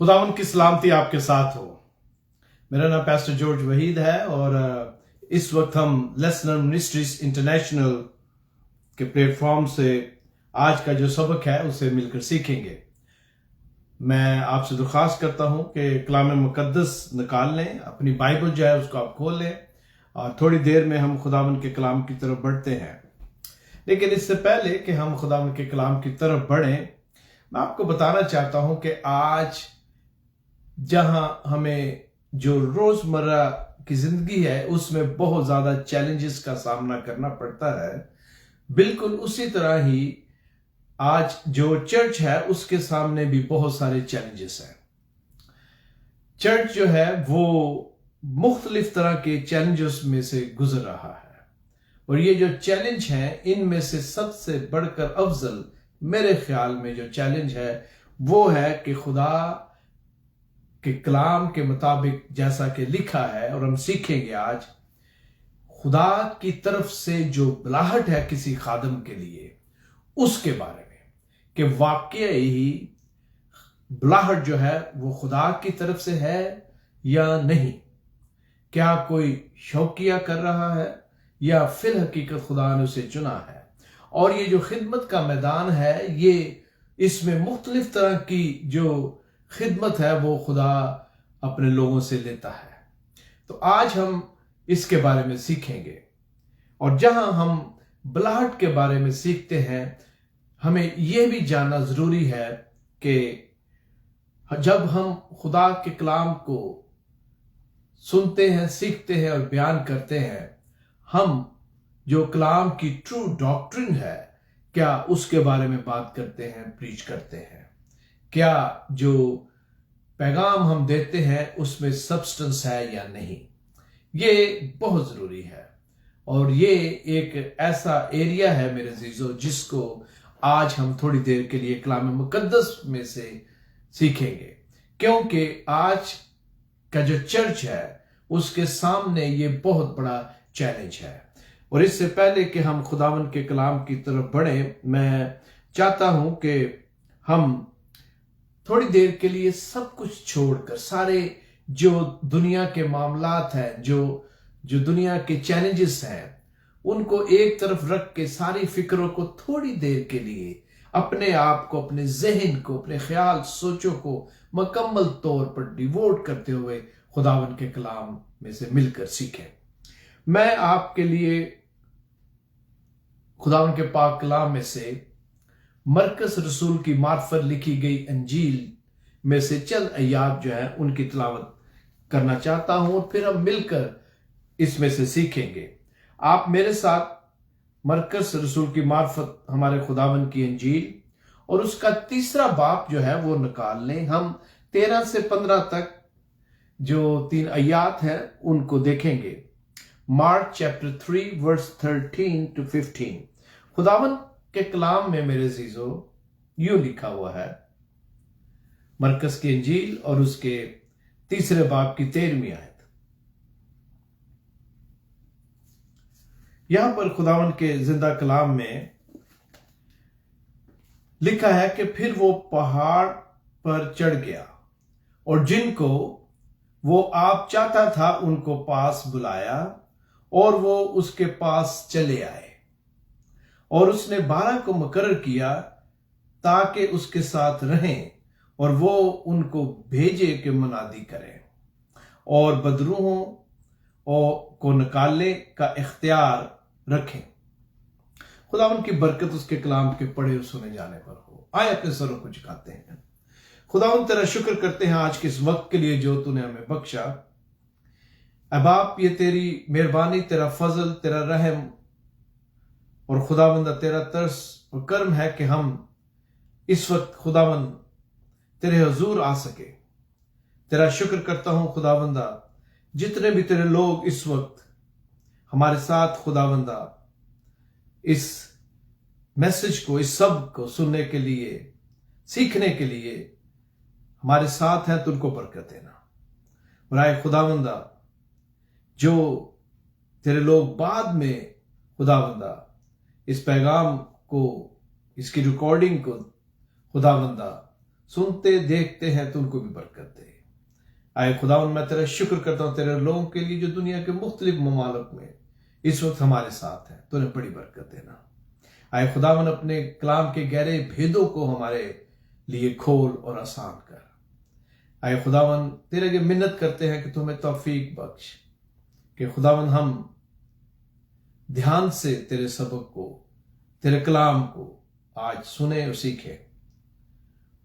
खुदावंद की सलामती आपके साथ हो। मेरा नाम पास्टर जॉर्ज वहीद है और इस वक्त हम लेसन मिनिस्ट्रीज इंटरनेशनल के प्लेटफॉर्म से आज का जो सबक है उसे मिलकर सीखेंगे। मैं आपसे दरख्वास्त करता हूं कि कलाम मुकद्दस निकाल लें, अपनी बाइबल जो है उसको आप खोल लें और थोड़ी देर में हम खुदावंद के कलाम की तरफ बढ़ते हैं। लेकिन इससे पहले कि हम खुदावंद के कलाम की तरफ बढ़ें, मैं आपको बताना चाहता हूं कि आज जहां हमें जो रोजमर्रा की जिंदगी है उसमें बहुत ज्यादा चैलेंजेस का सामना करना पड़ता है, बिल्कुल उसी तरह ही आज जो चर्च है उसके सामने भी बहुत सारे चैलेंजेस हैं। चर्च जो है वो मुख्तलिफ तरह के चैलेंजेस में से गुजर रहा है और ये जो चैलेंज है इनमें से सबसे बढ़कर अफजल मेरे ख्याल में जो चैलेंज है वो है कि खुदा के कलाम के मुताबिक जैसा कि लिखा है और हम सीखेंगे आज, खुदा की तरफ से जो बुलाहट है किसी खादम के लिए उसके बारे में कि वाकई ही बुलाहट जो है वो खुदा की तरफ से है या नहीं। क्या कोई शौकिया कर रहा है या फिल हकीकत खुदा ने उसे चुना है। और ये जो खिदमत का मैदान है ये इसमें मुख्तलिफ तरह की जो खिदमत है वो खुदा अपने लोगों से लेता है। तो आज हम इसके बारे में सीखेंगे और जहां हम बुलाहट के बारे में सीखते हैं हमें यह भी जानना जरूरी है कि जब हम खुदा के कलाम को सुनते हैं, सीखते हैं और बयान करते हैं, हम जो कलाम की ट्रू डॉक्ट्रिन है क्या उसके बारे में बात करते हैं, प्रीच करते हैं। क्या जो पैगाम हम देते हैं उसमें सब्सटेंस है या नहीं, ये बहुत जरूरी है। और ये एक ऐसा एरिया है मेरे अजीजों जिसको आज हम थोड़ी देर के लिए कलाम मुकद्दस में से सीखेंगे, क्योंकि आज का जो चर्च है उसके सामने ये बहुत बड़ा चैलेंज है। और इससे पहले कि हम खुदावंद के कलाम की तरफ बढ़ें, मैं चाहता हूं कि हम थोड़ी देर के लिए सब कुछ छोड़कर सारे जो दुनिया के मामलात हैं, जो दुनिया के चैलेंजेस हैं, उनको एक तरफ रख के सारी फिक्रों को थोड़ी देर के लिए अपने आप को, अपने जहन को, अपने ख्याल सोचों को मुकम्मल तौर पर डिवोट करते हुए खुदावंद के कलाम में से मिलकर सीखें। मैं आपके लिए खुदावंद के पाक कलाम में से मरकस रसूल की मार्फत लिखी गई अंजील में से चंद आयात जो है उनकी तिलावत करना चाहता हूं और फिर हम मिलकर इसमें से सीखेंगे। आप मेरे साथ मरकस रसूल की मार्फत हमारे खुदावंद की अंजील और उसका 3 बाब जो है वो निकाल लें। हम 13 से 15 तक जो 3 आयात हैं उनको देखेंगे। Mark chapter 3 verse 13 to 15। खुदावंद के कलाम में मेरे अजीजों यूं लिखा हुआ है, मरकस की अंजील और उसके 3 बाब की 13वीं आयत। यहां पर खुदावंद के जिंदा कलाम में लिखा है कि फिर वो पहाड़ पर चढ़ गया और जिनको वो आप चाहता था उनको पास बुलाया और वो उसके पास चले आए और उसने 12 को मुकर्रर किया ताकि उसके साथ रहें और वो उनको भेजे कि मुनादी करें और बदरूहों को निकालने का इख्तियार रखें। खुदावंद की बरकत उसके कलाम के पढ़े और सुने जाने पर हो। आए अपने सरों को झुकाते हैं। खुदावंद तेरा शुक्र करते हैं आज के इस वक्त के लिए जो तूने हमें बख्शा। अब आप ये तेरी मेहरबानी, तेरा फजल, तेरा रहम और खुदावंदा तेरा तरस और कर्म है कि हम इस वक्त खुदावंद तेरे हुजूर आ सके। तेरा शुक्र करता हूं खुदावंदा, जितने भी तेरे लोग इस वक्त हमारे साथ खुदावंदा इस मैसेज को, इस सब को सुनने के लिए, सीखने के लिए हमारे साथ हैं, तो उनको बरकत देना। और आए खुदावंदा जो तेरे लोग बाद में खुदावंदा इस पैगाम को, इसकी रिकॉर्डिंग को खुदावंदा सुनते देखते हैं तो उनको भी बरकत दे। आए खुदावन, मैं तेरा शुक्र करता हूँ तेरे लोगों के लिए जो दुनिया के मुख्तलिफ ममालिक में इस वक्त हमारे साथ है, तो उन्हें बड़ी बरकत देना। आए खुदावन, अपने कलाम के गहरे भेदों को हमारे लिए खोल और आसान कर। आए खुदावन, तेरे के मिन्नत करते हैं कि तुम्हें तौफीक बख्श कि खुदावन हम ध्यान से तेरे सबक को, तेरे कलाम को आज सुने और सीखे।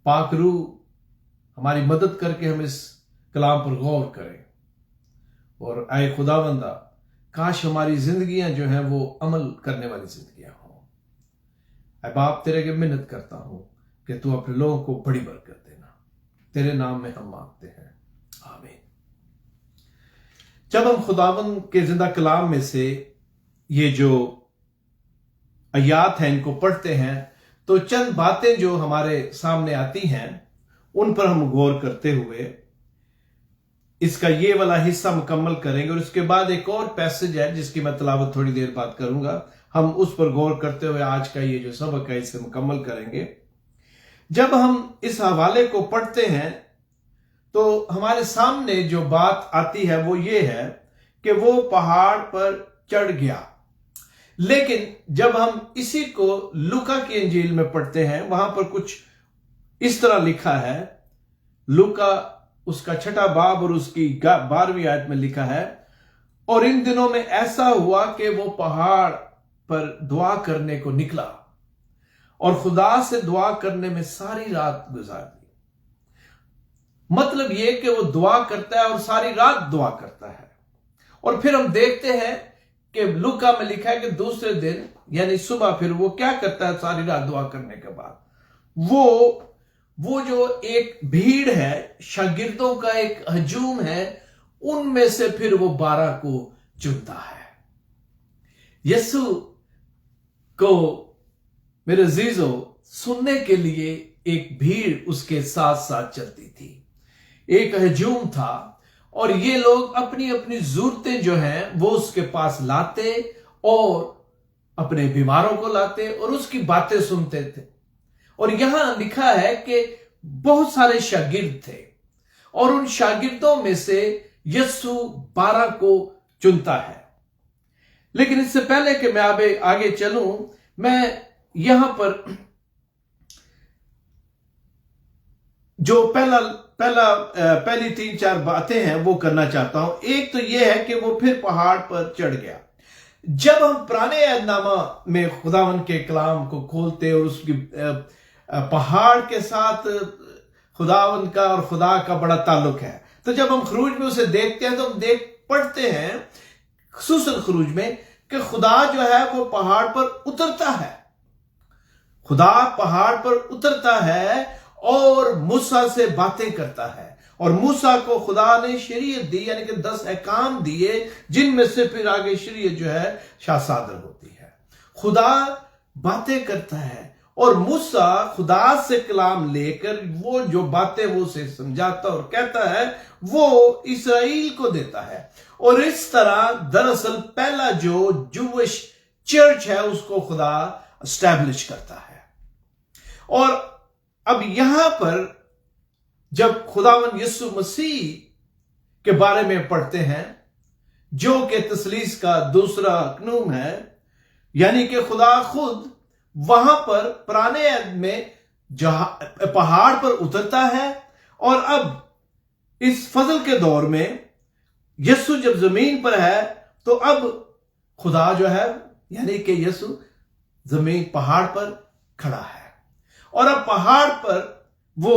पाक रूह हमारी मदद करके हम इस कलाम पर गौर करें। और आए खुदावंदा, काश हमारी जिंदगियां जो हैं वो अमल करने वाली जिंदगियां हों। ऐ बाप, तेरे के मिन्नत करता हूं कि तू अपने लोगों को बड़ी बरकत देना। तेरे नाम में हम मांगते हैं, आमीन। जब हम खुदावंद के जिंदा कलाम में से ये जो आयात हैं इनको पढ़ते हैं तो चंद बातें जो हमारे सामने आती हैं उन पर हम गौर करते हुए इसका ये वाला हिस्सा मुकम्मल करेंगे। और इसके बाद एक और पैसेज है जिसकी मैं तलावत थोड़ी देर बाद करूंगा। हम उस पर गौर करते हुए आज का ये जो सबक है इसे मुकम्मल करेंगे। जब हम इस हवाले को पढ़ते हैं तो हमारे सामने जो बात आती है वो ये है कि वो पहाड़ पर चढ़ गया। लेकिन जब हम इसी को लूका की इंजील में पढ़ते हैं वहां पर कुछ इस तरह लिखा है। लूका उसका 6वां बाब और उसकी 12वीं आयत में लिखा है, और इन दिनों में ऐसा हुआ कि वो पहाड़ पर दुआ करने को निकला और खुदा से दुआ करने में सारी रात गुजार दी। मतलब ये कि वो दुआ करता है और सारी रात दुआ करता है। और फिर हम देखते हैं कि लूका में लिखा है कि दूसरे दिन यानी सुबह फिर वो क्या करता है सारी रात दुआ करने के बाद, वो जो एक भीड़ है, शागिर्दों का एक हजूम है, उनमें से फिर वो 12 को चुनता है। यीशु को मेरे अजीजों सुनने के लिए एक भीड़ उसके साथ साथ चलती थी, एक हजूम था, और ये लोग अपनी अपनी जरूरतें जो हैं वो उसके पास लाते और अपने बीमारों को लाते और उसकी बातें सुनते थे। और यहां लिखा है कि बहुत सारे शागिर्द थे और उन शागिर्दों में से यीशु 12 को चुनता है। लेकिन इससे पहले कि मैं आगे चलूं, मैं यहां पर जो पहली 3-4 बातें हैं वो करना चाहता हूं। एक तो यह है कि वो फिर पहाड़ पर चढ़ गया। जब हम पुराने अहदनामा में खुदावन के कलाम को खोलते और उसकी पहाड़ के साथ खुदावन का और खुदा का बड़ा ताल्लुक है, तो जब हम खरूज में उसे देखते हैं तो हम पढ़ते हैं खुसूसन खरूज में कि खुदा जो है वो पहाड़ पर उतरता है। खुदा पहाड़ पर उतरता है और मूसा से बातें करता है, और मूसा को खुदा ने शरीयत दी, यानी कि 10 अहकाम दिए, जिनमें से फिर आगे शरीयत जो है शासादर होती है। खुदा बातें करता है और मूसा खुदा से कलाम लेकर वो जो बातें वो उसे समझाता और कहता है वो इसराइल को देता है। और इस तरह दरअसल पहला जो जूविश चर्च है उसको खुदा एस्टैब्लिश करता है। और अब यहां पर जब खुदावन यीशु मसीह के बारे में पढ़ते हैं जो कि तसलीस का दूसरा कनूम है, यानी कि खुदा खुद वहां पर पुराने अहद में पहाड़ पर उतरता है, और अब इस फजल के दौर में यीशु जब जमीन पर है तो अब खुदा जो है यानी कि यीशु जमीन पहाड़ पर खड़ा है। और अब पहाड़ पर वो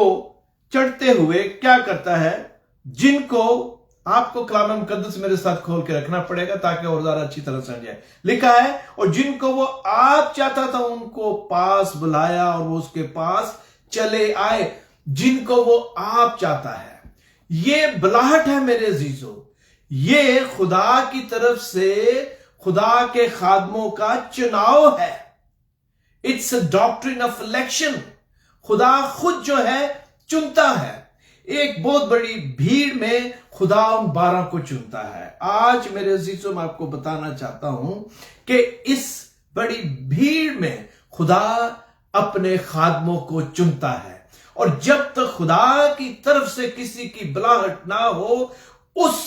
चढ़ते हुए क्या करता है, जिनको आपको कलाम मुकद्दस मेरे साथ खोल के रखना पड़ेगा ताकि और ज्यादा अच्छी तरह समझ जाए। लिखा है, और जिनको वो आप चाहता था उनको पास बुलाया और वो उसके पास चले आए। जिनको वो आप चाहता है, ये बुलाहट है मेरे अजीजों, ये खुदा की तरफ से खुदा के खादमों का चुनाव है। It's a doctrine of election. खुदा खुद जो है चुनता है। एक बहुत बड़ी भीड़ में खुदा उन 12 को चुनता है। आज मेरे अजीजों मैं आपको बताना चाहता हूं कि इस बड़ी भीड़ में खुदा अपने खादमों को चुनता है, और जब तक खुदा की तरफ से किसी की बुलाहट ना हो, उस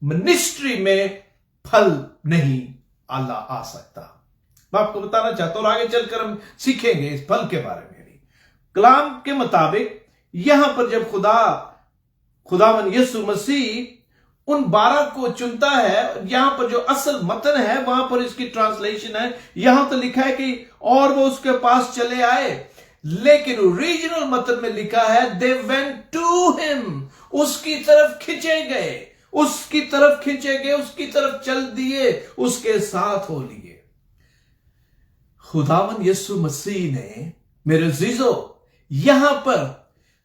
मिनिस्ट्री में फल नहीं आ सकता। मैं आपको बताना चाहता हूं और आगे चलकर हम सीखेंगे इस फल के बारे में भी। कलाम के मुताबिक यहां पर जब खुदावन यीशु मसीह उन 12 को चुनता है, यहां पर जो असल मतन है वहां पर इसकी ट्रांसलेशन है, यहां तो लिखा है कि और वो उसके पास चले आए, लेकिन ओरिजिनल मतन में लिखा है दे वेंट टू हिम, उसकी तरफ खींचे गए, उसकी तरफ खींचे गए, उसकी तरफ चल दिए, उसके साथ हो लिए। खुदावन यीशु मसीह ने मेरे अजीजों यहां पर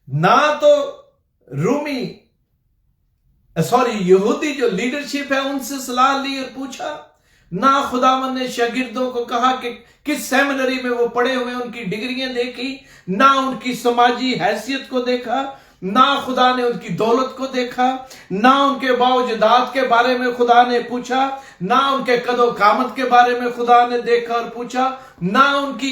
ना तो यहूदी जो लीडरशिप है उनसे सलाह ली और पूछा, ना खुदावन ने शागिर्दों को कहा कि किस सेमिनरी में वो पढ़े हुए, उनकी डिग्रियां देखी, ना उनकी समाजी हैसियत को देखा, ना खुदा ने उनकी दौलत को देखा, ना उनके बावजदाद के बारे में खुदा ने पूछा, ना उनके कदो कामत के बारे में खुदा ने देखा और पूछा, ना उनकी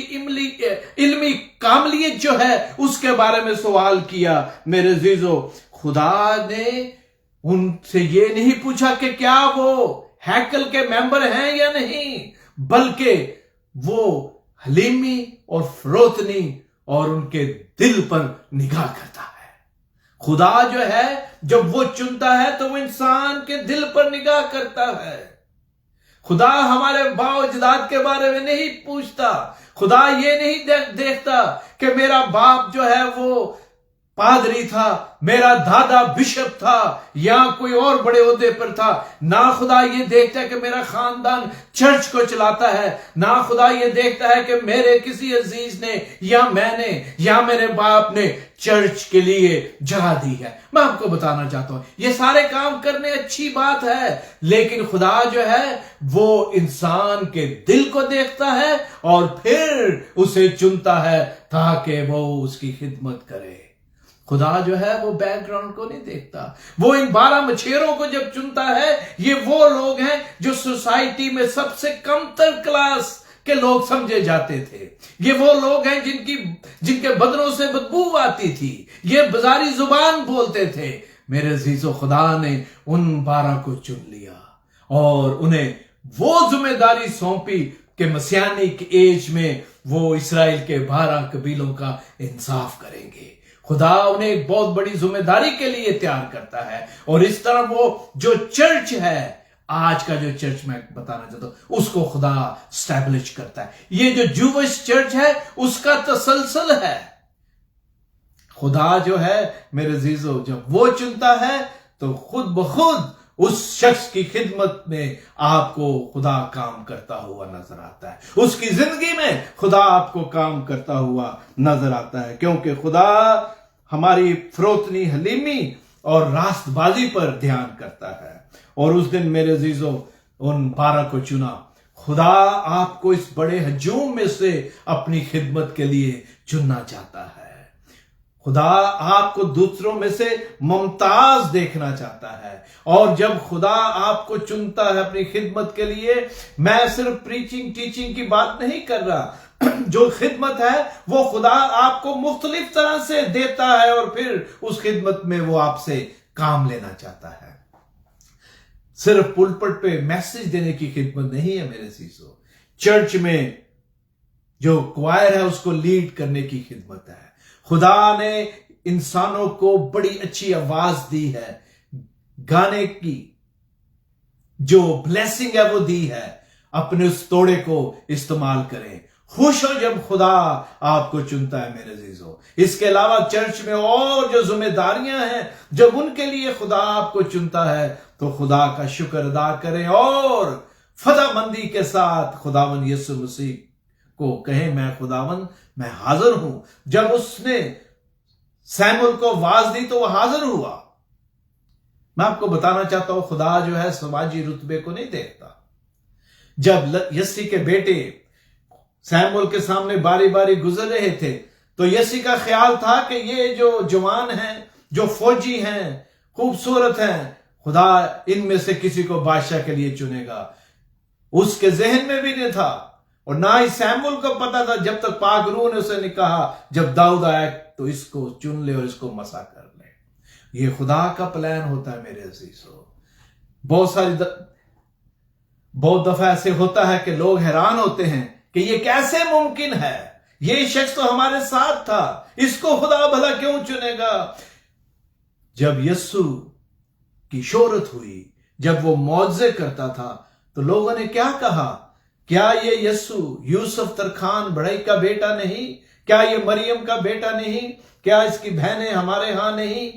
इल्मी कामलियत जो है उसके बारे में सवाल किया। मेरे अजीजों, खुदा ने उनसे ये नहीं पूछा कि क्या वो हैकल के मेंबर हैं या नहीं, बल्कि वो हलीमी और फरोतनी और उनके दिल पर निगाह करता है। खुदा जो है जब वो चुनता है तो वो इंसान के दिल पर निगाह करता है। खुदा हमारे बावजदाद के बारे में नहीं पूछता। खुदा ये नहीं देखता कि मेरा बाप जो है वो पादरी था, मेरा दादा बिशप था या कोई और बड़े ओहदे पर था। ना खुदा ये देखता है कि मेरा खानदान चर्च को चलाता है, ना खुदा ये देखता है कि मेरे किसी अजीज ने या मैंने या मेरे बाप ने चर्च के लिए जगह दी है। मैं आपको बताना चाहता हूं ये सारे काम करने अच्छी बात है, लेकिन खुदा जो है वो इंसान के दिल को देखता है और फिर उसे चुनता है ताकि वो उसकी खिदमत करे। खुदा जो है वो बैकग्राउंड को नहीं देखता। वो इन 12 मछेरों को जब चुनता है, ये वो लोग हैं जो सोसाइटी में सबसे कमतर क्लास के लोग समझे जाते थे। ये वो लोग हैं जिनके बदनों से बदबू आती थी, ये बाजारी जुबान बोलते थे। मेरे अजीजों, खुदा ने उन 12 को चुन लिया और उन्हें वो जिम्मेदारी सौंपी कि मसीहानिक एज में वो इस्राएल के 12 कबीलों का इंसाफ करेंगे। खुदा उन्हें एक बहुत बड़ी जिम्मेदारी के लिए तैयार करता है और इस तरह वो जो चर्च है, आज का जो चर्च मैं बताना चाहता हूं, उसको खुदा स्टैब्लिश करता है। ये जो जूविश चर्च है उसका तसलसल है। खुदा जो है मेरे अजीजों जब वो चुनता है तो खुद बखुद उस शख्स की खिदमत में आपको खुदा काम करता हुआ नजर आता है। उसकी जिंदगी में खुदा आपको काम करता हुआ नजर आता है, क्योंकि खुदा हमारी फरोतनी, हलीमी और रास्तबाजी पर ध्यान करता है। और उस दिन मेरे अजीजों उन 12 को चुना। खुदा आपको इस बड़े हजूम में से अपनी खिदमत के लिए चुनना चाहता है। खुदा आपको दूसरों में से मुमताज देखना चाहता है। और जब खुदा आपको चुनता है अपनी खिदमत के लिए, मैं सिर्फ प्रीचिंग टीचिंग की बात नहीं कर रहा, जो खिदमत है वो खुदा आपको मुख्तलिफ तरह से देता है और फिर उस खिदमत में वो आपसे काम लेना चाहता है। सिर्फ पुलपट पे मैसेज देने की खिदमत नहीं है मेरे अजीजों, चर्च में जो क्वायर है उसको लीड करने की खिदमत है। खुदा ने इंसानों को बड़ी अच्छी आवाज दी है, गाने की जो ब्लेसिंग है वो दी है, अपने उस तोड़े को इस्तेमाल करें। खुश हो जब खुदा आपको चुनता है मेरे अजीजों। इसके अलावा चर्च में और जो जिम्मेदारियां हैं, जब उनके लिए खुदा आपको चुनता है तो खुदा का शुक्र अदा करें और फदामंदी के साथ खुदावन यीशु मसीह को कहें, मैं खुदावन मैं हाजिर हूं। जब उसने सैमुअल को आवाज दी तो वह हाजिर हुआ। मैं आपको बताना चाहता हूं खुदा जो है समाजी रुतबे को नहीं देखता। जब यस्सी के बेटे सैमुअल के सामने बारी बारी गुजर रहे थे तो यस्सी का ख्याल था कि ये जो जवान हैं, जो फौजी हैं, खूबसूरत हैं, खुदा इनमें से किसी को बादशाह के लिए चुनेगा। उसके जहन में भी नहीं था और ना ही सैमुअल को पता था, जब तक पाक रूह ने उसे कहा जब दाऊद आए तो इसको चुन ले और इसको मसा कर ले। ये खुदा का प्लान होता है मेरे अजीजों। बहुत दफा ऐसे होता है कि लोग हैरान होते हैं कि ये कैसे मुमकिन है, ये शख्स तो हमारे साथ था, इसको खुदा भला क्यों चुनेगा। जब यीशु की शोहरत हुई, जब वो मौजज़े करता था, तो लोगों ने क्या कहा, क्या ये यीशु यूसुफ तरखान बड़ई का बेटा नहीं? क्या ये मरियम का बेटा नहीं? क्या इसकी बहनें हमारे यहां नहीं?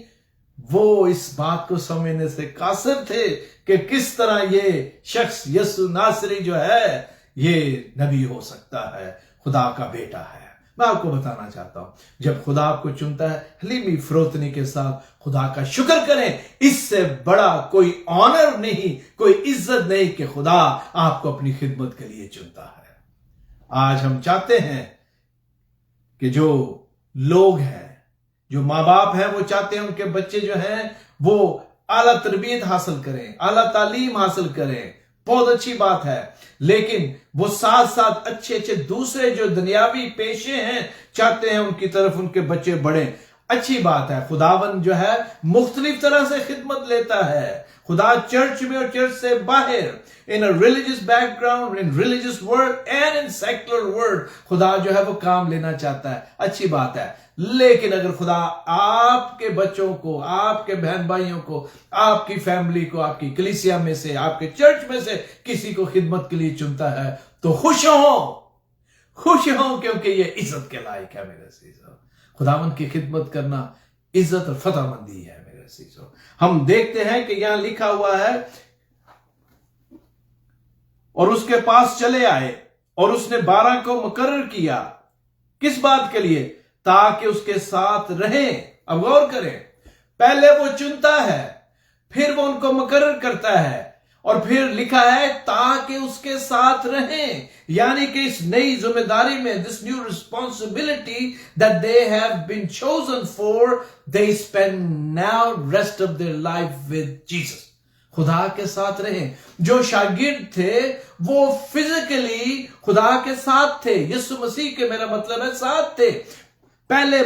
वो इस बात को समझने से कासिर थे कि किस तरह ये शख्स यीशु नासरी जो है ये नबी हो सकता है, खुदा का बेटा है। मैं आपको बताना चाहता हूं, जब खुदा आपको चुनता है, हलीमी फरोतनी के साथ खुदा का शुक्र करें। इससे बड़ा कोई ऑनर नहीं, कोई इज्जत नहीं कि खुदा आपको अपनी खिदमत के लिए चुनता है। आज हम चाहते हैं कि जो लोग हैं, जो माँ बाप हैं, वो चाहते हैं उनके बच्चे जो हैं वो आला तरबियत हासिल करें, आला तालीम हासिल करें। बहुत अच्छी बात है, लेकिन वो साथ साथ अच्छे अच्छे दूसरे जो दुनियावी पेशे हैं चाहते हैं उनकी तरफ उनके बच्चे बढ़े। अच्छी बात है, खुदावन जो है मुख्तलिफ तरह से खिदमत लेता है। खुदा चर्च में और चर्च से बाहर, इन religious background, in religious world and in secular world, खुदा जो है वो काम लेना चाहता है। अच्छी बात है, लेकिन अगर खुदा आपके बच्चों को, आपके बहन भाइयों को, आपकी फैमिली को, आपकी कलीसिया में से, आपके चर्च में से किसी को खिदमत के लिए चुनता है तो खुश हो, क्योंकि ये इज्जत के लायक है मेरे अजीजों। खुदावंद की खिदमत करना इज्जत और फतहमंदी है मेरे अजीजों। हम देखते हैं कि यहां लिखा हुआ है, और उसके पास चले आए और उसने 12 को मुकर्रर किया। किस बात के लिए? ताकि उसके साथ रहें। अब गौर करें, पहले वो चुनता है, फिर वो उनको मुकर्रर करता है, और फिर लिखा है ताकि उसके साथ रहें। यानी कि इस नई जिम्मेदारी में, this new responsibility that they have been chosen for, they spend now rest of their life with Jesus. खुदा के साथ रहें। जो शागिर्द थे वो फिजिकली खुदा के साथ थे, यीशु मसीह के, मेरा मतलब है, साथ थे। पहले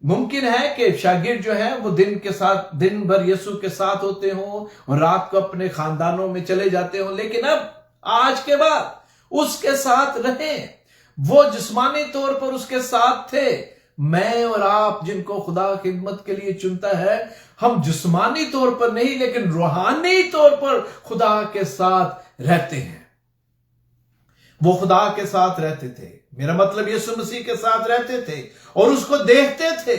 मुमकिन है कि शागिर्द जो है वो दिन भर यीशु के साथ होते हों और रात को अपने खानदानों में चले जाते हों, लेकिन अब आज के बाद उसके साथ रहें। वो जिस्मानी तौर पर उसके साथ थे। मैं और आप जिनको खुदा खिदमत के लिए चुनता है, हम जिस्मानी तौर पर नहीं लेकिन रूहानी तौर पर खुदा के साथ रहते हैं। वो खुदा के साथ रहते थे, मेरा मतलब यीशु मसीह के साथ रहते थे और उसको देखते थे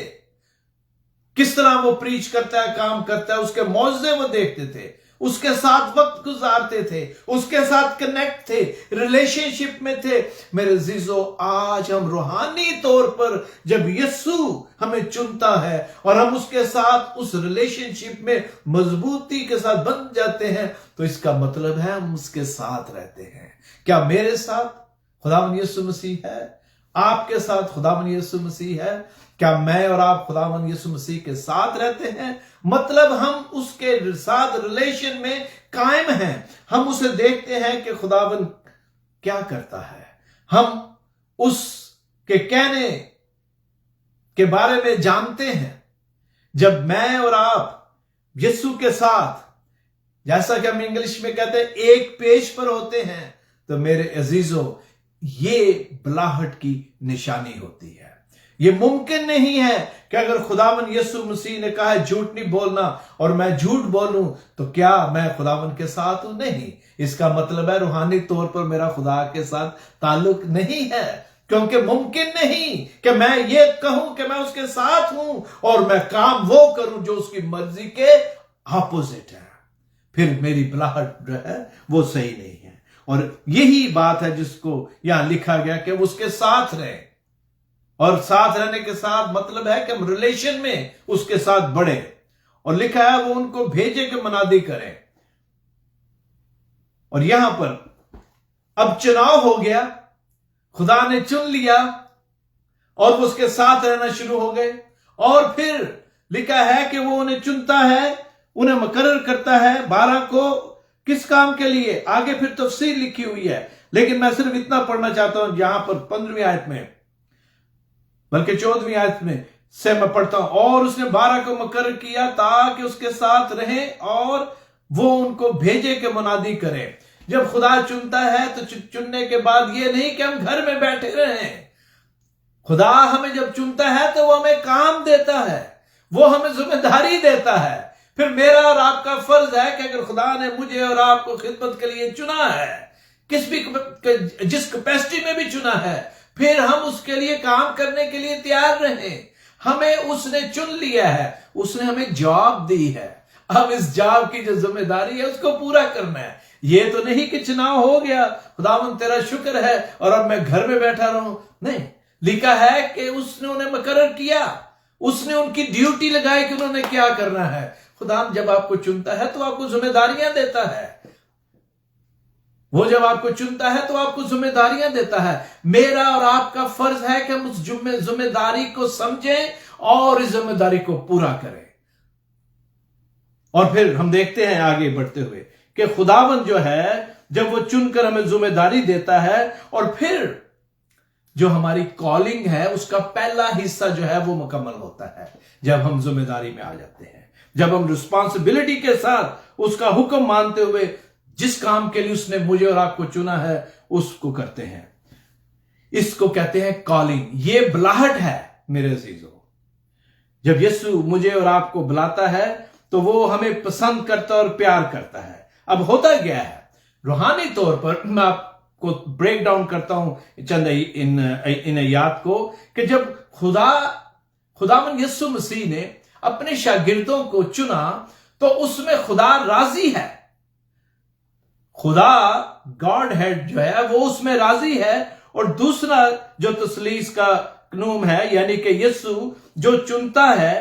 किस तरह वो प्रीच करता है, काम करता है, उसके मौजज़े वो देखते थे, उसके साथ वक्त गुजारते थे, उसके साथ कनेक्ट थे, रिलेशनशिप में थे। मेरे अजीजों, आज हम रूहानी तौर पर जब यीशु हमें चुनता है और हम उसके साथ उस रिलेशनशिप में मजबूती के साथ बन जाते हैं, तो इसका मतलब है हम उसके साथ रहते हैं। क्या मेरे साथ खुदावंद यीशु मसीह है? आपके साथ खुदावंद यीशु मसीह है? क्या मैं और आप खुदावंद यीशु मसीह के साथ रहते हैं? मतलब हम उसके साथ रिलेशन में कायम हैं। हम उसे देखते हैं कि खुदावंद क्या करता है, हम उसके कहने के बारे में जानते हैं। जब मैं और आप यीशु के साथ, जैसा कि हम इंग्लिश में कहते हैं, एक पेज पर होते हैं, तो मेरे अजीजों ये बुलाहट की निशानी होती है। ये मुमकिन नहीं है कि अगर खुदावन यीशु मसीह ने कहा है झूठ नहीं बोलना और मैं झूठ बोलूं तो क्या मैं खुदावन के साथ हूं? नहीं। इसका मतलब है रूहानी तौर पर मेरा खुदा के साथ ताल्लुक नहीं है, क्योंकि मुमकिन नहीं कि मैं ये कहूं कि मैं उसके साथ हूं और मैं काम वो करूं जो उसकी मर्जी के ऑपोजिट है। फिर मेरी बुलाहट जो है वो सही नहीं है। और यही बात है जिसको यहां लिखा गया कि वो उसके साथ रहे, और साथ रहने के साथ मतलब है कि हम रिलेशन में उसके साथ बढ़े। और लिखा है वो उनको भेजे कि मनादी करें। और यहां पर अब चुनाव हो गया, खुदा ने चुन लिया और वो उसके साथ रहना शुरू हो गए। और फिर लिखा है कि वो उन्हें चुनता है, उन्हें मुकर्रर करता है 12 को। किस काम के लिए? आगे फिर तफसील लिखी हुई है। लेकिन मैं सिर्फ इतना पढ़ना चाहता हूं जहां पर 15वीं आयत में, बल्कि 14वीं आयत में से मैं पढ़ता हूं, और उसने 12 को मुकर्रर किया ताकि उसके साथ रहे और वो उनको भेजे के मुनादी करे। जब खुदा चुनता है तो चुनने के बाद ये नहीं कि हम घर में बैठे रहें। खुदा हमें जब चुनता है तो वो हमें काम देता है, वो हमें जिम्मेदारी देता है। फिर मेरा और आपका फर्ज है कि अगर खुदा ने मुझे और आपको खिदमत के लिए चुना है, जिस कैपेसिटी में भी चुना है, फिर हम उसके लिए काम करने के लिए तैयार रहें। हमें उसने चुन लिया है, उसने हमें जॉब दी है। अब इस जॉब की जो जिम्मेदारी है उसको पूरा करना है। ये तो नहीं कि चुनाव हो गया, खुदावंद तेरा शुक्र है और अब मैं घर में बैठा रहूं। नहीं, लिखा है कि उसने उन्हें मुकर्रर किया, उसने उनकी ड्यूटी लगाई कि उन्होंने क्या करना है। खुदा जब आपको चुनता है तो आपको जिम्मेदारियां देता है। वो जब आपको चुनता है तो आपको जिम्मेदारियां देता है। मेरा और आपका फर्ज है कि हम उस जिम्मेदारी को समझें और इस जिम्मेदारी को पूरा करें। और फिर हम देखते हैं आगे बढ़ते हुए कि खुदावंद जो है, जब वो चुनकर हमें जिम्मेदारी देता है और फिर जो हमारी कॉलिंग है उसका पहला हिस्सा जो है वो मुकम्मल होता है जब हम जिम्मेदारी में आ जाते हैं, जब हम रिस्पॉन्सिबिलिटी के साथ उसका हुक्म मानते हुए जिस काम के लिए उसने मुझे और आपको चुना है उसको करते हैं। इसको कहते हैं कॉलिंग। ये बुलाहट है मेरे अजीजों। जब यीशु मुझे और आपको बुलाता है तो वो हमें पसंद करता और प्यार करता है। अब होता गया है रूहानी तौर पर, मैं आपको ब्रेक डाउन करता हूं चंद इन आयात को, कि जब खुदावंद यीशु मसीह ने अपने शागिर्दों को चुना तो उसमें खुदा राजी है। खुदा गॉड हेड जो है वो उसमें राजी है। और दूसरा जो तसलीस का कानून है, यानी कि यीशु जो चुनता है,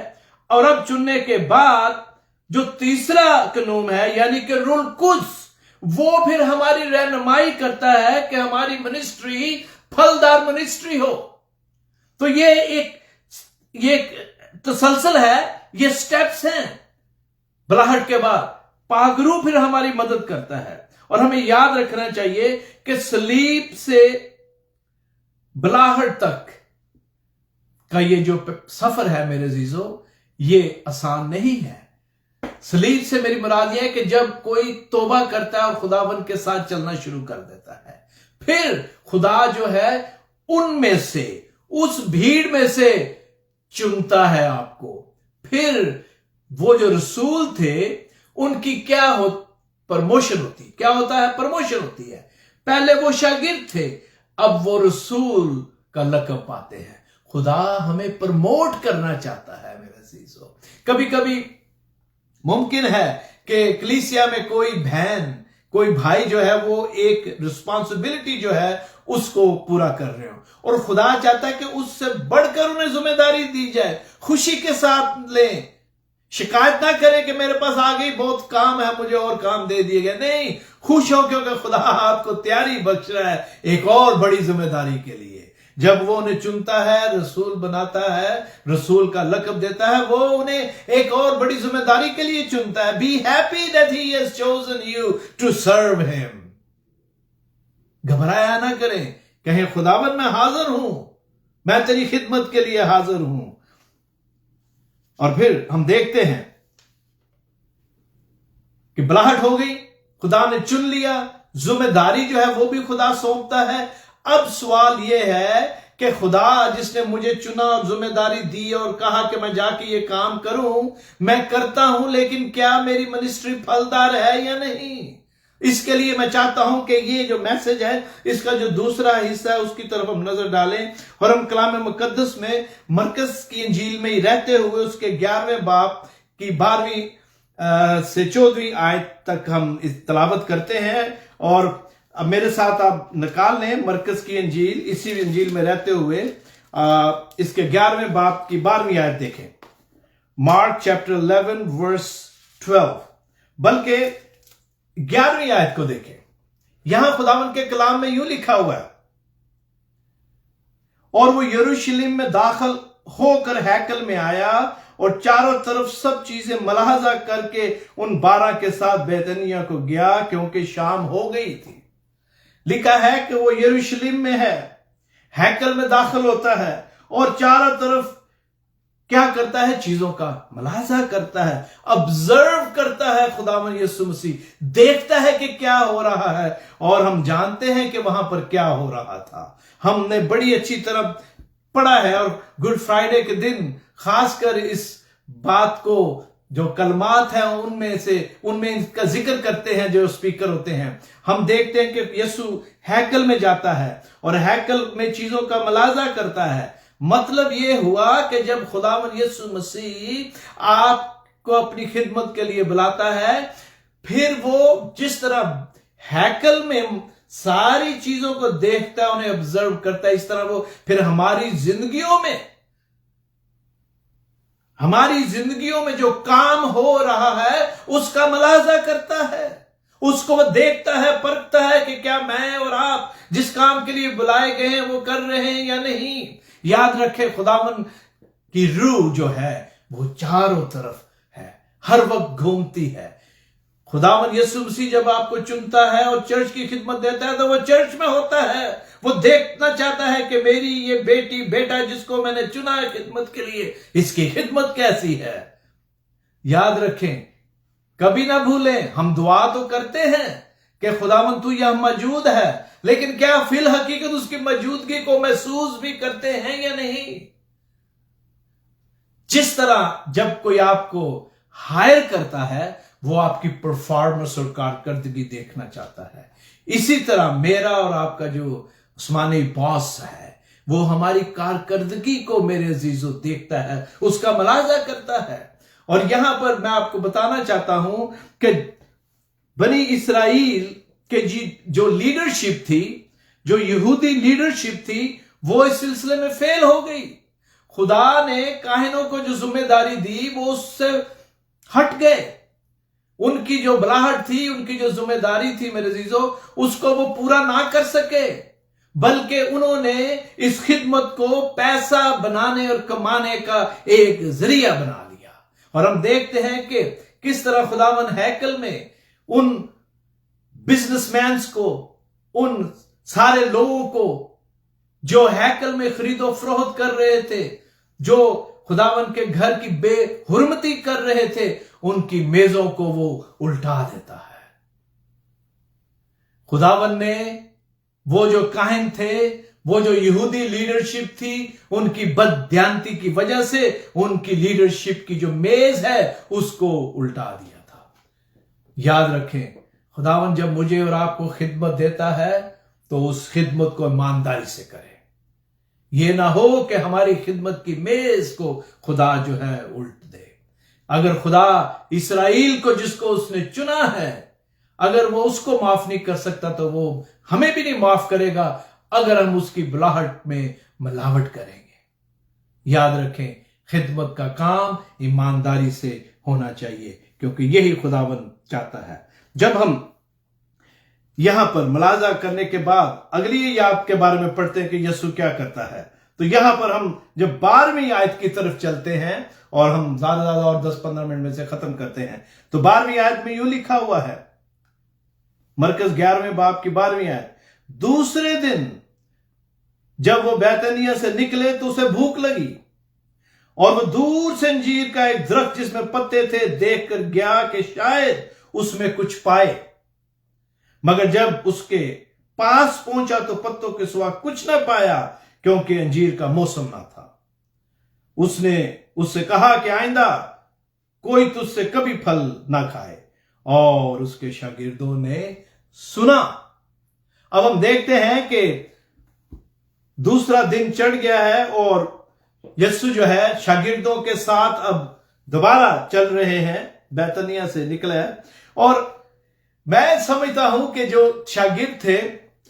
और अब चुनने के बाद जो तीसरा कानून है यानी कि रूल कुद्स, वो फिर हमारी रहनुमाई करता है कि हमारी मिनिस्ट्री फलदार मिनिस्ट्री हो। तो ये एक तसलसल है, ये स्टेप्स हैं। बुलाहट के बाद पागरू फिर हमारी मदद करता है। और हमें याद रखना चाहिए कि सलीब से बुलाहट तक का ये जो सफर है मेरे अजीजों, ये आसान नहीं है। सलीब से मेरी मुराद यह है कि जब कोई तौबा करता है और खुदावंद के साथ चलना शुरू कर देता है, फिर खुदा जो है उनमें से, उस भीड़ में से चुनता है आपको। फिर वो जो रसूल थे उनकी प्रमोशन होती, क्या होता है? प्रमोशन होती है। पहले वो शागिर्द थे, अब वो रसूल का लक़ब पाते हैं। खुदा हमें प्रमोट करना चाहता है मेरे अजीजों। कभी कभी मुमकिन है कि कलीसिया में कोई बहन, कोई भाई जो है वो एक रिस्पॉन्सिबिलिटी जो है उसको पूरा कर रहे हो, और खुदा चाहता है कि उससे बढ़कर उन्हें जिम्मेदारी दी जाए। खुशी के साथ लें, शिकायत ना करें कि मेरे पास आ गई, बहुत काम है, मुझे और काम दे दिए गए। नहीं, खुश हो क्योंकि खुदा आपको तैयारी बख्श रहा है एक और बड़ी जिम्मेदारी के लिए। जब वो उन्हें चुनता है, रसूल बनाता है, रसूल का लक़ब देता है, वो उन्हें एक और बड़ी जिम्मेदारी के लिए चुनता है। Be happy that he has chosen you to serve him. घबराया ना करें, कहें खुदावन मैं हाजिर हूं, मैं तेरी खिदमत के लिए हाजिर हूं। और फिर हम देखते हैं कि बुलाहट हो गई, खुदा ने चुन लिया, जिम्मेदारी जो है वो भी खुदा सौंपता है। अब सवाल यह है कि खुदा जिसने मुझे चुना और जिम्मेदारी दी और कहा कि मैं जाके ये काम करूं, मैं करता हूं, लेकिन क्या मेरी मिनिस्ट्री फलदार है या नहीं? इसके लिए मैं चाहता हूं कि ये जो मैसेज है इसका जो दूसरा हिस्सा है उसकी तरफ हम नजर डालें, और हम कलाम मुकद्दस में मरकस की इंजील में ही रहते हुए उसके 11वें बाब की 12वीं से 14वीं आयत तक हम इस तलावत करते हैं। और अब मेरे साथ आप निकाल लें मरकस की इंजील, इसी इंजील में रहते हुए इसके 11वें बाब की 12वीं आयत देखें। मार्क चैप्टर 11 वर्स 12, बल्कि 11वीं आयत को देखें। यहां खुदावंद के कलाम में यूं लिखा हुआ है, और वो यरूशलेम में दाखिल होकर हैकल में आया और चारों तरफ सब चीजें मलाहजा करके उन 12 के साथ बैतनिया को गया, क्योंकि शाम हो गई थी। लिखा है कि वो यरूशलेम में है, हैकल में दाखिल होता है और चारों तरफ क्या करता है? चीजों का मुलाजा करता है, ऑब्जर्व करता है। खुदावंद यीशु मसीह देखता है कि क्या हो रहा है, और हम जानते हैं कि वहां पर क्या हो रहा था। हमने बड़ी अच्छी तरह पढ़ा है, और गुड फ्राइडे के दिन खासकर इस बात को, जो कलमात हैं उनमें इसका जिक्र करते हैं जो स्पीकर होते हैं। हम देखते हैं कि यीशु हैकल में जाता है और हैकल में चीजों का मुलाजा करता है। मतलब ये हुआ कि जब खुदावंद यीशु मसीह आपको अपनी खिदमत के लिए बुलाता है, फिर वो जिस तरह हैकल में सारी चीजों को देखता है, उन्हें ऑब्जर्व करता है, इस तरह वो फिर हमारी जिंदगियों में जो काम हो रहा है उसका मुलाजा करता है। उसको वो देखता है, परखता है कि क्या मैं और आप जिस काम के लिए बुलाए गए हैं वो कर रहे हैं या नहीं। याद रखें, खुदावन की रूह जो है वो चारों तरफ है, हर वक्त घूमती है। खुदावन यीशु मसीह जब आपको चुनता है और चर्च की खिदमत देता है तो वो चर्च में होता है। वो देखना चाहता है कि मेरी ये बेटी बेटा जिसको मैंने चुना है खिदमत के लिए, इसकी खिदमत कैसी है। याद रखें, कभी ना भूलें, हम दुआ तो करते हैं कि खुदावन तू यहां मौजूद है, लेकिन क्या फिल हकीकत उसकी मौजूदगी को महसूस भी करते हैं या नहीं। जिस तरह जब कोई आपको हायर करता है वो आपकी परफॉर्मेंस और कारकर्दगी देखना चाहता है, इसी तरह मेरा और आपका जो उस्मानी बॉस है वो हमारी कारकर्दगी को मेरे अजीजों देखता है, उसका मुलाजा करता है। और यहां पर मैं आपको बताना चाहता हूं कि बनी इसराइल के जो लीडरशिप थी, जो यहूदी लीडरशिप थी, वो इस सिलसिले में फेल हो गई। खुदा ने काहिनों को जो जिम्मेदारी दी वो उससे हट गए। उनकी जो बुलाहट थी, उनकी जो जिम्मेदारी थी मेरे अजीजों, उसको वो पूरा ना कर सके, बल्कि उन्होंने इस खिदमत को पैसा बनाने और कमाने का एक जरिया बना लिया। और हम देखते हैं कि किस तरह खुदावन हैकल में उन बिजनेसमैन को, उन सारे लोगों को जो हैकल में खरीदो फरोख्त कर रहे थे, जो खुदावन के घर की बेहुरमती कर रहे थे, उनकी मेजों को वो उल्टा देता है। खुदावन ने वो जो काहिन थे, वो जो यहूदी लीडरशिप थी, उनकी बदध्यानती की वजह से उनकी लीडरशिप की जो मेज है उसको उल्टा दिया था। याद रखें, खुदावन जब मुझे और आपको खिदमत देता है तो उस खिदमत को ईमानदारी से करें। यह ना हो कि हमारी खिदमत की मेज को खुदा जो है उल्ट दे। अगर खुदा इसराइल को, जिसको उसने चुना है, अगर वो उसको माफ नहीं कर सकता तो वो हमें भी नहीं माफ करेगा अगर हम उसकी बुलाहट में मिलावट करेंगे। याद रखें, खिदमत का काम ईमानदारी से होना चाहिए, क्योंकि यही खुदावन चाहता है। जब हम यहां पर मुलाजा करने के बाद अगली आयत के बारे में पढ़ते हैं कि यीशु क्या करता है, तो यहां पर हम जब 12वीं आयत की तरफ चलते हैं, और हम ज्यादा और 10-15 मिनट में से खत्म करते हैं, तो 12वीं आयत में यूं लिखा हुआ है, मरकज 11वें बाब की 12वीं आयत, दूसरे दिन जब वो बैतनिया से निकले तो उसे भूख लगी, और वो दूर से अंजीर का एक दरख्त जिसमें पत्ते थे देखकर गया कि शायद उसमें कुछ पाए, मगर जब उसके पास पहुंचा तो पत्तों के सिवा कुछ ना पाया, क्योंकि अंजीर का मौसम ना था। उसने उससे कहा कि आइंदा कोई तुझसे कभी फल ना खाए, और उसके शागिर्दों ने सुना। अब हम देखते हैं कि दूसरा दिन चढ़ गया है और यीशु जो है शागिर्दों के साथ अब दोबारा चल रहे हैं, बैतनिया से निकले हैं। और मैं समझता हूं कि जो शागिर्द थे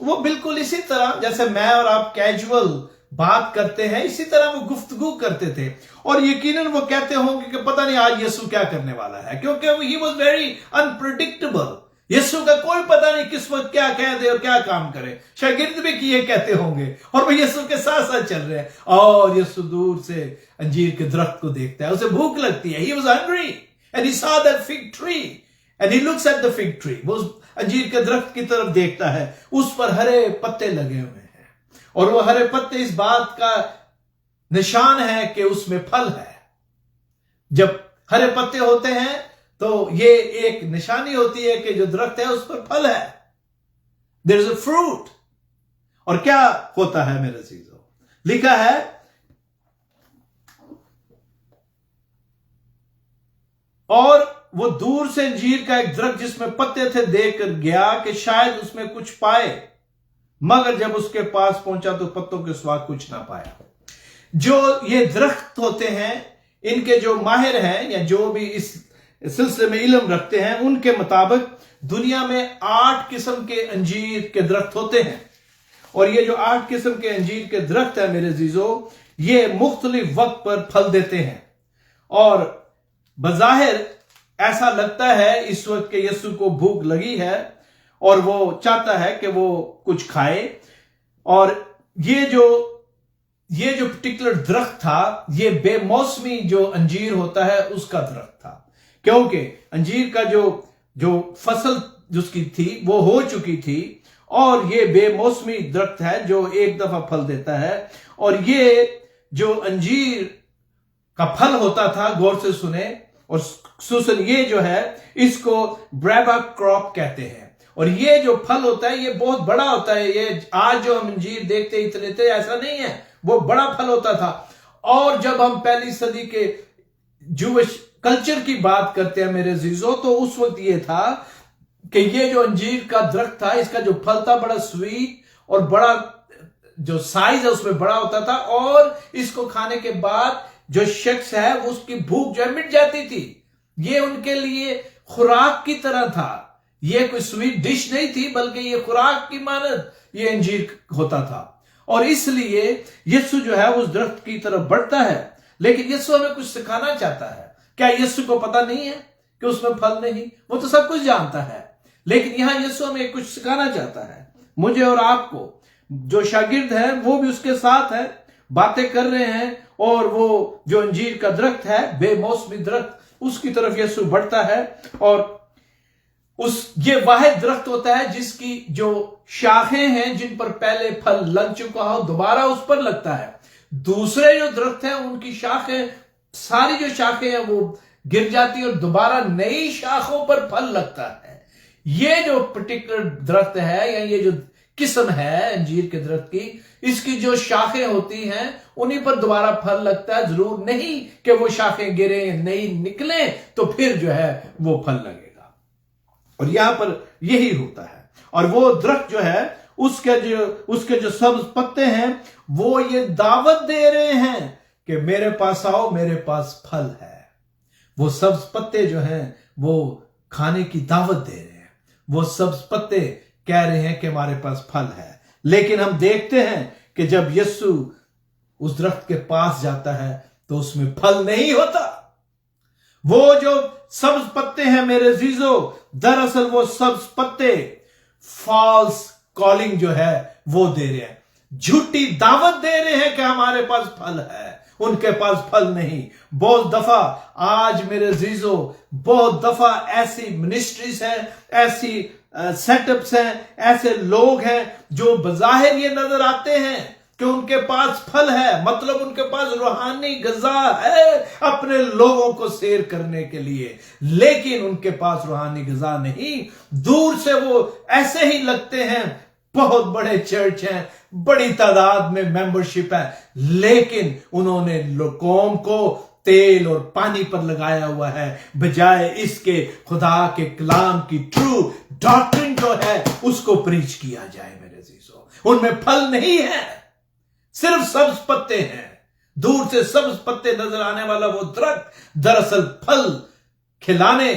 वो बिल्कुल इसी तरह जैसे मैं और आप कैजुअल बात करते हैं, इसी तरह वो गुफ्तगू करते थे, और यकीनन वो कहते होंगे कि पता नहीं आज यीशु क्या करने वाला है, क्योंकि ही वॉज वेरी अनप्रिडिक्टेबल। यीशु का कोई पता नहीं किस वक्त क्या कह दे और क्या काम करे। शागिर्द भी किए कहते होंगे, और वो यीशु के साथ साथ चल रहे हैं, और यीशु दूर से अंजीर के दरख्त को देखता है, उसे भूख लगती है। He was hungry and he saw that fig tree And he looks at the fig tree. वो उस अंजीर के दरख्त की तरफ देखता है, उस पर हरे पत्ते लगे हुए हैं, और वो हरे पत्ते इस बात का निशान है कि उसमें फल है। जब हरे पत्ते होते हैं तो ये एक निशानी होती है कि जो दरख्त है उस पर फल है। There is a fruit. और क्या होता है मेरे अजीजों, लिखा है और वो दूर से अंजीर का एक दरख्त जिसमें पत्ते थे देखकर गया कि शायद उसमें कुछ पाए, मगर जब उसके पास पहुंचा तो पत्तों के स्वाद कुछ ना पाया। जो ये दरख्त होते हैं, इनके जो माहिर हैं या जो भी इस सिलसिले में इल्म रखते हैं, उनके मुताबिक दुनिया में 8 किस्म के अंजीर के दरख्त होते हैं। और ये जो 8 किस्म के अंजीर के दरख्त है मेरे अजीजों, ये मुख्तलिफ वक्त पर फल देते हैं। और बज़ाहिर ऐसा लगता है इस वक्त के यीशु को भूख लगी है और वो चाहता है कि वो कुछ खाए। और ये जो पर्टिकुलर दरख्त था, ये बेमौसमी जो अंजीर होता है उसका दरख्त था, क्योंकि अंजीर का जो फसल जिसकी थी वो हो चुकी थी, और ये बेमौसमी दरख्त है जो एक दफा फल देता है। और ये जो अंजीर का फल होता था, गौर से सुने और सुसन, ये जो है इसको ब्रेबा क्रॉप कहते हैं। और ये जो फल होता है ये बहुत बड़ा होता है। ये आज जो हम अंजीर देखते इतने थे ऐसा नहीं है, वो बड़ा फल होता था। और जब हम पहली सदी के जूविश कल्चर की बात करते हैं मेरे अजीजों, तो उस वक्त ये था कि ये जो अंजीर का दरख्त था, इसका जो फल था बड़ा स्वीट और बड़ा जो साइज है उसमें बड़ा होता था, और इसको खाने के बाद जो शख्स है उसकी भूख जो है मिट जाती थी। ये उनके लिए खुराक की तरह था, ये कोई स्वीट डिश नहीं थी, बल्कि ये खुराक की मानद ये अंजीर होता था। और इसलिए यीशु जो है उस दरख्त की तरफ बढ़ता है, लेकिन यीशु हमें कुछ सिखाना चाहता है। क्या यीशु को पता नहीं है कि उसमें फल नहीं? वो तो सब कुछ जानता है, लेकिन यहां यीशु हमें कुछ सिखाना चाहता है, मुझे और आपको। जो शागिर्द है वो भी उसके साथ है, बातें कर रहे हैं, और वो जो अंजीर का दरख्त है, बेमौसमी दरख्त, उसकी तरफ यीशु बढ़ता है। और ये वाहिद दरख्त होता है जिसकी जो शाखें हैं, जिन पर पहले फल लग चुका हो, दोबारा उस पर लगता है। दूसरे जो दरख्त हैं उनकी शाखें, सारी जो शाखें हैं वो गिर जाती है और दोबारा नई शाखों पर फल लगता है। ये जो पर्टिकुलर दरख्त है या ये जो किस्म है अंजीर के दरख्त की, इसकी जो शाखें होती हैं उन्हीं पर दोबारा फल लगता है। जरूर नहीं कि वो शाखें गिरे, नई निकले तो फिर जो है वो फल लगेगा। और यहां पर यही होता है। और वो दरख्त जो है उसके जो सब्ज पत्ते हैं वो ये दावत दे रहे हैं कि मेरे पास आओ, मेरे पास फल है। वो सब्ज पत्ते जो हैं वो खाने की दावत दे रहे हैं। वो सब्ज पत्ते कह रहे हैं कि हमारे पास फल है। लेकिन हम देखते हैं कि जब यीशु उस दरख्त के पास जाता है तो उसमें फल नहीं होता। वो जो सब्ज पत्ते हैं मेरे अजीजों, दरअसल वो सब्ज पत्ते फॉल्स कॉलिंग जो है वो दे रहे हैं, झूठी दावत दे रहे हैं कि हमारे पास फल है, उनके पास फल नहीं। बहुत दफा आज मेरे अजीजों, बहुत दफा ऐसी मिनिस्ट्रीज हैं, ऐसी सेटअप्स हैं, ऐसे लोग हैं जो बज़ाहिर ये नजर आते हैं कि उनके पास फल है, मतलब उनके पास रूहानी ग़िज़ा है अपने लोगों को सैर करने के लिए, लेकिन उनके पास रूहानी ग़िज़ा नहीं। दूर से वो ऐसे ही लगते हैं, बहुत बड़े चर्च हैं, बड़ी तादाद में मेंबरशिप है, लेकिन उन्होंने कौम को तेल और पानी पर लगाया हुआ है, बजाय इसके खुदा के कलाम की ट्रू डॉक्ट्रिन जो है उसको प्रीच किया जाए। मेरे अजीजों, उनमें फल नहीं है, सिर्फ सब्ज पत्ते हैं। दूर से सब्ज पत्ते नजर आने वाला वो दरख्त दरअसल फल खिलाने,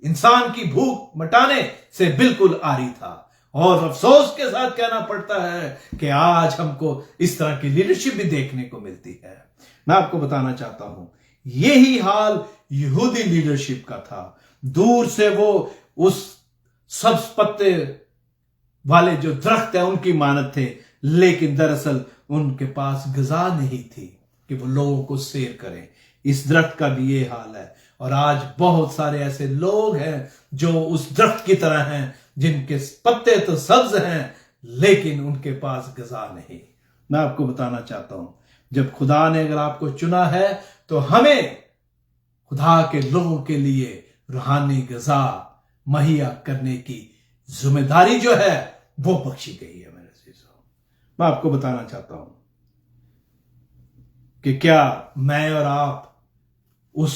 इंसान की भूख मिटाने से बिल्कुल आरी था। और अफसोस के साथ कहना पड़ता है कि आज हमको इस तरह की लीडरशिप भी देखने को मिलती है। मैं आपको बताना चाहता हूं, यही हाल यहूदी लीडरशिप का था। दूर से वो उस सब्ज पत्ते वाले जो दरख्त है उनकी मानद थे, लेकिन दरअसल उनके पास ग़िज़ा नहीं थी कि वो लोगों को सैर करें। इस दरख्त का भी ये हाल है। اور آج بہت سارے ایسے لوگ ہیں جو اس درخت کی طرح ہیں جن کے پتے تو سبز ہیں لیکن ان کے پاس غذا نہیں۔ میں آپ کو بتانا چاہتا ہوں، جب خدا نے اگر آپ کو چنا ہے تو ہمیں خدا کے لوگوں کے لیے روحانی غذا مہیا کرنے کی ذمہ داری جو ہے وہ بخشی گئی ہے۔ میرے عزیزو، میں آپ کو بتانا چاہتا ہوں کہ کیا میں اور آپ اس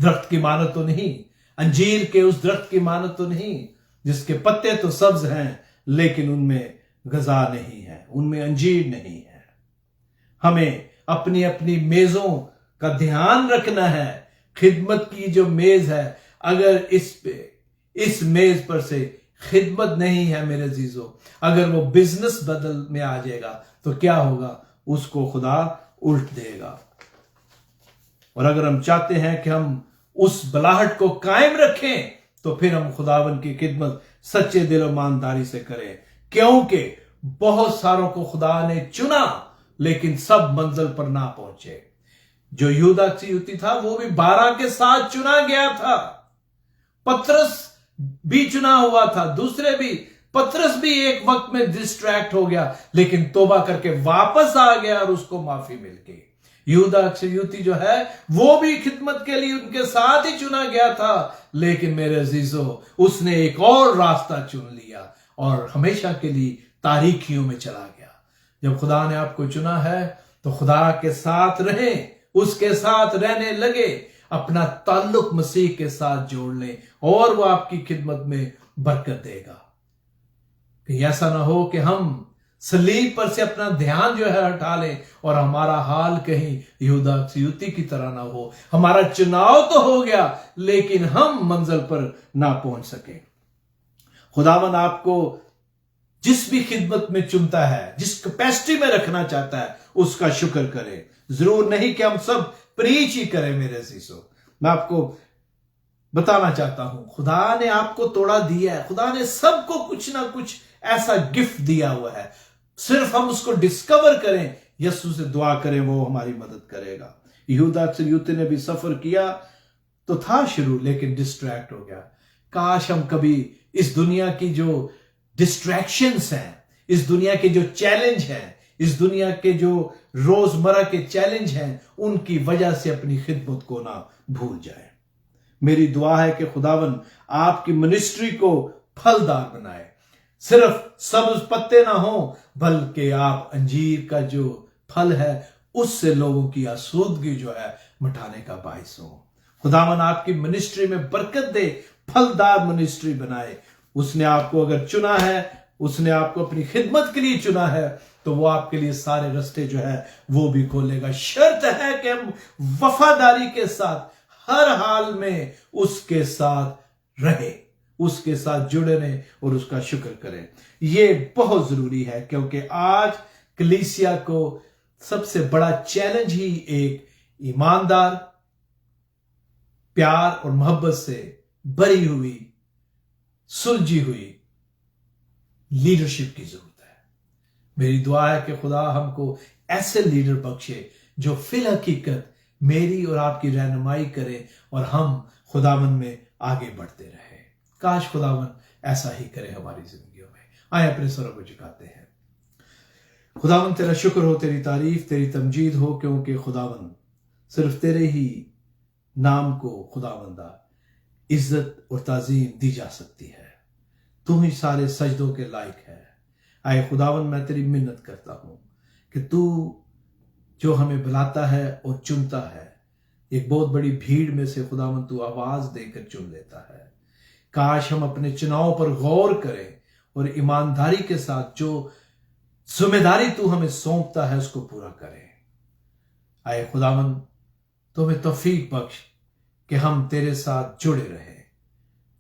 درخت کی مانند تو نہیں، انجیر کے اس درخت کی مانند تو نہیں جس کے پتے تو سبز ہیں لیکن ان میں غذا نہیں ہے، ان میں انجیر نہیں ہے۔ ہمیں اپنی اپنی میزوں کا دھیان رکھنا ہے۔ خدمت کی جو میز ہے، اگر اس میز پر سے خدمت نہیں ہے میرے عزیزو، اگر وہ بزنس بدل میں آ جائے گا تو کیا ہوگا؟ اس کو خدا الٹ دے گا۔ اور اگر ہم چاہتے ہیں کہ ہم اس بلاہٹ کو قائم رکھیں تو پھر ہم خداوند کی خدمت سچے دل و ایمانداری سے کریں، کیونکہ بہت ساروں کو خدا نے چنا لیکن سب منزل پر نہ پہنچے۔ جو یہودا اسکریوتی تھا وہ بھی 12 کے ساتھ چنا گیا تھا، پترس بھی چنا ہوا تھا، دوسرے بھی، پترس بھی ایک وقت میں ڈسٹریکٹ ہو گیا لیکن توبہ کر کے واپس آ گیا اور اس کو معافی مل گئی۔ یہودا اسکریوتی جو ہے وہ بھی خدمت کے لیے ان کے ساتھ ہی چنا گیا تھا لیکن میرے عزیزو اس نے ایک اور راستہ چن لیا اور ہمیشہ کے لیے تاریکیوں میں چلا گیا۔ جب خدا نے آپ کو چنا ہے تو خدا کے ساتھ رہیں، اس کے ساتھ رہنے لگے، اپنا تعلق مسیح کے ساتھ جوڑ لیں اور وہ آپ کی خدمت میں برکت دے گا۔ کہ ایسا نہ ہو کہ ہم صلیب پر سے اپنا دھیان جو ہے ہٹا لیں اور ہمارا حال کہیں یہودا اسکریوتی کی طرح نہ ہو، ہمارا چناؤ تو ہو گیا لیکن ہم منزل پر نہ پہنچ سکیں۔ خداوند آپ کو جس بھی خدمت میں چنتا ہے، جس کیپیسٹی میں رکھنا چاہتا ہے، اس کا شکر کرے۔ ضرور نہیں کہ ہم سب پریچ ہی کریں میرے عزیزو۔ میں آپ کو بتانا چاہتا ہوں، خدا نے آپ کو توڑا دیا ہے، خدا نے سب کو کچھ نہ کچھ ایسا گفٹ دیا ہوا ہے، صرف ہم اس کو ڈسکور کریں، یسوع سے دعا کریں، وہ ہماری مدد کرے گا۔ یہودا اسکریوتی نے بھی سفر کیا تو تھا شروع لیکن ڈسٹریکٹ ہو گیا۔ کاش ہم کبھی اس دنیا کی جو ڈسٹریکشنز ہیں، اس دنیا کے جو چیلنج ہیں، اس دنیا کے جو روزمرہ کے چیلنج ہیں، ان کی وجہ سے اپنی خدمت کو نہ بھول جائیں۔ میری دعا ہے کہ خداوند آپ کی منسٹری کو پھلدار بنائے، صرف سبز پتے نہ ہوں بلکہ آپ انجیر کا جو پھل ہے اس سے لوگوں کی آسودگی جو ہے مٹانے کا باعث ہو۔ خداوند آپ کی منسٹری میں برکت دے، پھلدار منسٹری بنائے۔ اس نے آپ کو اگر چنا ہے، اس نے آپ کو اپنی خدمت کے لیے چنا ہے تو وہ آپ کے لیے سارے رستے جو ہے وہ بھی کھولے گا۔ شرط ہے کہ ہم وفاداری کے ساتھ ہر حال میں اس کے ساتھ رہیں، اس کے ساتھ جڑے رہیں اور اس کا شکر کریں۔ یہ بہت ضروری ہے کیونکہ آج کلیسیا کو سب سے بڑا چیلنج ہی ایک ایماندار، پیار اور محبت سے بری ہوئی، سلجھی ہوئی لیڈرشپ کی ضرورت ہے۔ میری دعا ہے کہ خدا ہم کو ایسے لیڈر بخشے جو فی الحقیقت میری اور آپ کی رہنمائی کرے اور ہم خداوند میں آگے بڑھتے رہے۔ کاش خداوند ایسا ہی کرے ہماری زندگیوں میں۔ آئے اپنے سروں کو جھکاتے ہیں۔ خداوند تیرا شکر ہو، تیری تعریف، تیری تمجید ہو، کیونکہ خداوند صرف تیرے ہی نام کو خداوندہ عزت اور تعظیم دی جا سکتی ہے۔ تو ہی سارے سجدوں کے لائق ہے۔ آئے خداوند میں تیری منت کرتا ہوں کہ تو جو ہمیں بلاتا ہے اور چنتا ہے، ایک بہت بڑی بھیڑ میں سے خداوند تو آواز دے کر چن لیتا ہے۔ کاش ہم اپنے چناؤ پر غور کریں اور ایمانداری کے ساتھ جو ذمہ داری تو ہمیں سونپتا ہے اس کو پورا کریں۔ آئے خداوند تو ہمیں توفیق بخش کہ ہم تیرے ساتھ جڑے رہیں،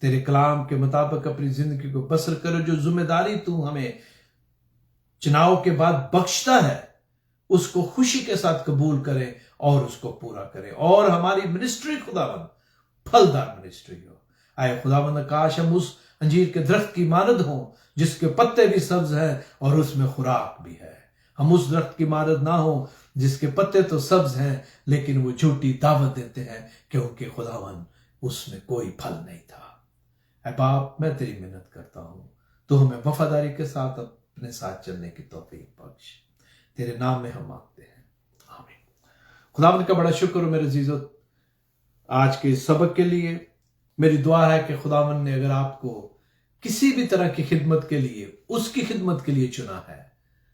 تیرے کلام کے مطابق اپنی زندگی کو بسر کرو۔ جو ذمہ داری تو ہمیں چناؤ کے بعد بخشتا ہے اس کو خوشی کے ساتھ قبول کریں اور اس کو پورا کریں، اور ہماری منسٹری خداوند پھلدار منسٹری ہو۔ آئے خداوند کاش ہم اس انجیر کے درخت کی مانند ہوں جس کے پتے بھی سبز ہیں اور اس میں خوراک بھی ہے۔ ہم اس درخت کی مانند نہ ہوں جس کے پتے تو سبز ہیں لیکن وہ جھوٹی دعوت دیتے ہیں، کیونکہ خداوند اس میں کوئی پھل نہیں تھا۔ اے باپ، میں تیری منت کرتا ہوں، تو ہمیں وفاداری کے ساتھ اپنے ساتھ چلنے کی توفیق بخش۔ تیرے نام میں ہم مانگتے ہیں، آمین۔ خداوند کا بڑا شکر میرے عزیزو آج کے سبق کے لیے۔ میری دعا ہے کہ خداوند نے اگر آپ کو کسی بھی طرح کی خدمت کے لیے، اس کی خدمت کے لیے چنا ہے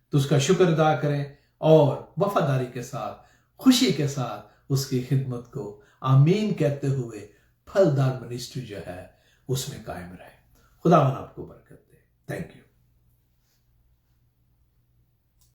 تو اس کا شکر ادا کریں اور وفاداری کے ساتھ، خوشی کے ساتھ اس کی خدمت کو آمین کہتے ہوئے پھلدار منسٹری جو ہے اس میں قائم رہے۔ خداوند آپ کو برکت دے۔ Thank you.